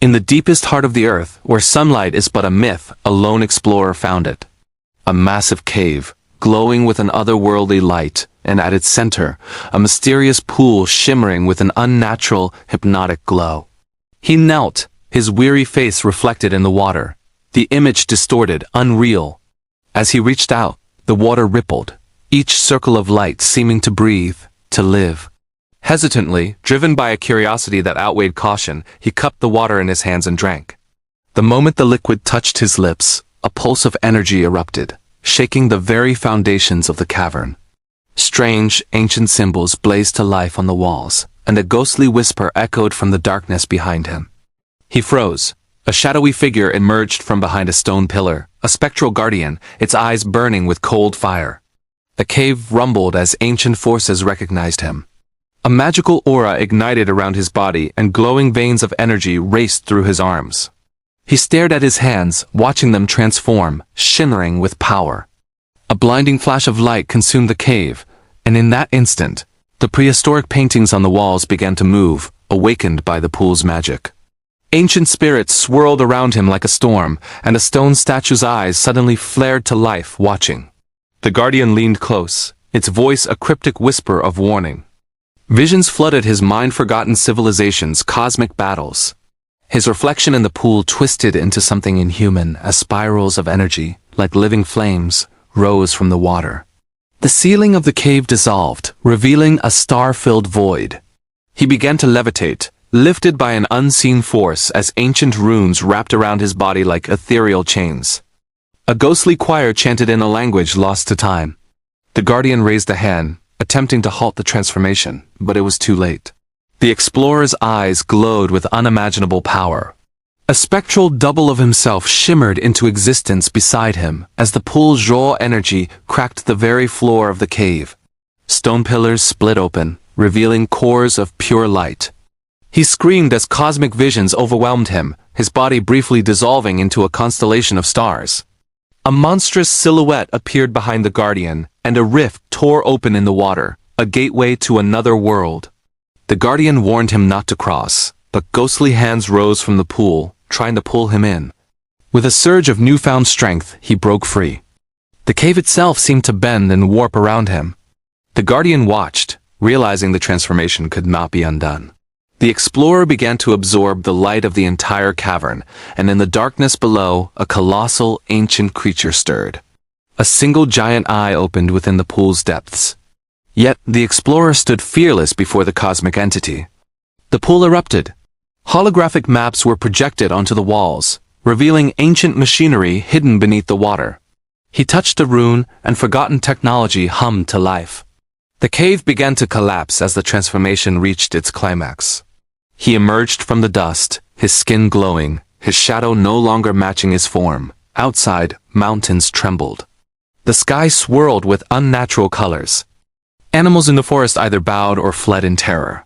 In the deepest heart of the earth, where sunlight is but a myth, a lone explorer found it. A massive cave, glowing with an otherworldly light, and at its center, a mysterious pool shimmering with an unnatural, hypnotic glow. He knelt, his weary face reflected in the water, the image distorted, unreal. As he reached out, the water rippled, each circle of light seeming to breathe, to live. Hesitantly, driven by a curiosity that outweighed caution, he cupped the water in his hands and drank. The moment the liquid touched his lips, a pulse of energy erupted, shaking the very foundations of the cavern. Strange, ancient symbols blazed to life on the walls, and a ghostly whisper echoed from the darkness behind him. He froze. A shadowy figure emerged from behind a stone pillar, a spectral guardian, its eyes burning with cold fire. The cave rumbled as ancient forces recognized him. A magical aura ignited around his body, and glowing veins of energy raced through his arms. He stared at his hands, watching them transform, shimmering with power. A blinding flash of light consumed the cave, and in that instant, the prehistoric paintings on the walls began to move, awakened by the pool's magic. Ancient spirits swirled around him like a storm, and a stone statue's eyes suddenly flared to life, watching. The guardian leaned close, its voice a cryptic whisper of warning. Visions flooded his mind-forgotten civilizations, cosmic battles. His reflection in the pool twisted into something inhuman as spirals of energy, like living flames, rose from the water. The ceiling of the cave dissolved, revealing a star-filled void. He began to levitate, lifted by an unseen force as ancient runes wrapped around his body like ethereal chains. A ghostly choir chanted in a language lost to time. The guardian raised a hand, attempting to halt the transformation, but it was too late. The explorer's eyes glowed with unimaginable power. A spectral double of himself shimmered into existence beside him as the pool's raw energy cracked the very floor of the cave. Stone pillars split open, revealing cores of pure light. He screamed as cosmic visions overwhelmed him, his body briefly dissolving into a constellation of stars. A monstrous silhouette appeared behind the guardian, and a rift tore open in the water, a gateway to another world. The guardian warned him not to cross, but ghostly hands rose from the pool, trying to pull him in. With a surge of newfound strength, he broke free. The cave itself seemed to bend and warp around him. The guardian watched, realizing the transformation could not be undone. The explorer began to absorb the light of the entire cavern, and in the darkness below, a colossal, ancient creature stirred. A single giant eye opened within the pool's depths. Yet, the explorer stood fearless before the cosmic entity. The pool erupted. Holographic maps were projected onto the walls, revealing ancient machinery hidden beneath the water. He touched a rune, and forgotten technology hummed to life. The cave began to collapse as the transformation reached its climax. He emerged from the dust, his skin glowing, his shadow no longer matching his form. Outside, mountains trembled. The sky swirled with unnatural colors. Animals in the forest either bowed or fled in terror.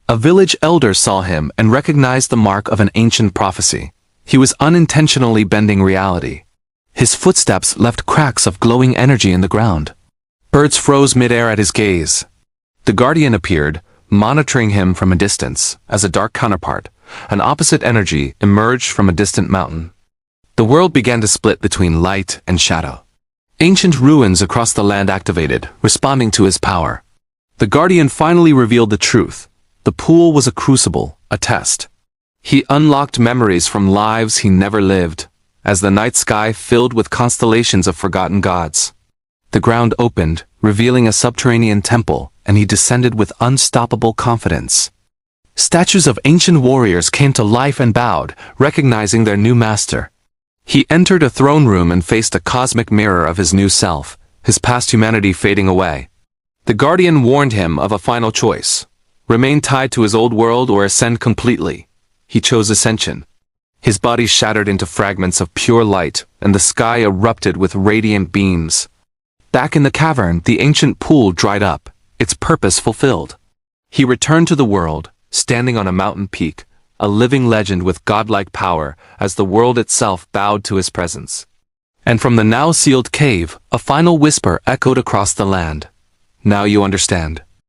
A village elder saw him and recognized the mark of an ancient prophecy. He was unintentionally bending reality. His footsteps left cracks of glowing energy in the ground. Birds froze midair at his gaze. The guardian appeared, monitoring him from a distance, as a dark counterpart. An opposite energy emerged from a distant mountain. The world began to split between light and shadow. Ancient ruins across the land activated, responding to his power. The guardian finally revealed the truth. The pool was a crucible, a test. He unlocked memories from lives he never lived, as the night sky filled with constellations of forgotten gods. The ground opened, revealing a subterranean temple, and he descended with unstoppable confidence. Statues of ancient warriors came to life and bowed, recognizing their new master. He entered a throne room and faced a cosmic mirror of his new self, his past humanity fading away. The guardian warned him of a final choice: remain tied to his old world or ascend completely. He chose ascension. His body shattered into fragments of pure light, and the sky erupted with radiant beams. Back in the cavern, the ancient pool dried up, its purpose fulfilled. He returned to the world, standing on a mountain peak, a living legend with godlike power, as the world itself bowed to his presence. And from the now sealed cave, a final whisper echoed across the land. Now you understand.